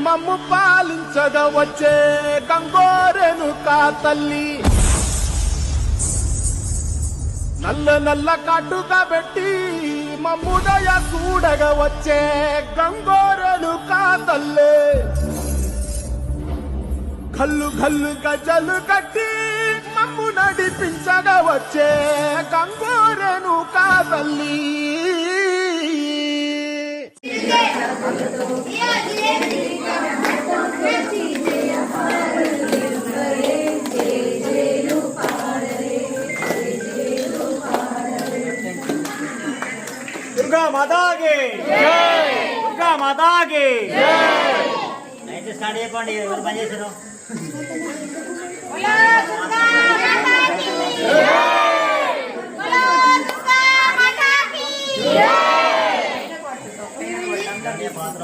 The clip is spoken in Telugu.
మమ్ము పాలించగ వచ్చే గంగోరెనుకా తల్లి నల్ల నల్ల కట్టుగా పెట్టి మమ్ముదయ చూడగ వచ్చే గంగోరెనుకా తల్లి గల్లు గల్లు గజలు కట్టి మమ్ము నడిపించగ వచ్చే గంగోరెనుకా తల్లి దుర్గా మాతాకి దుర్గా మాతాకి నైట్ స్టార్ట్ అయిపోండి ఎవరు పని చేశారు పాత్ర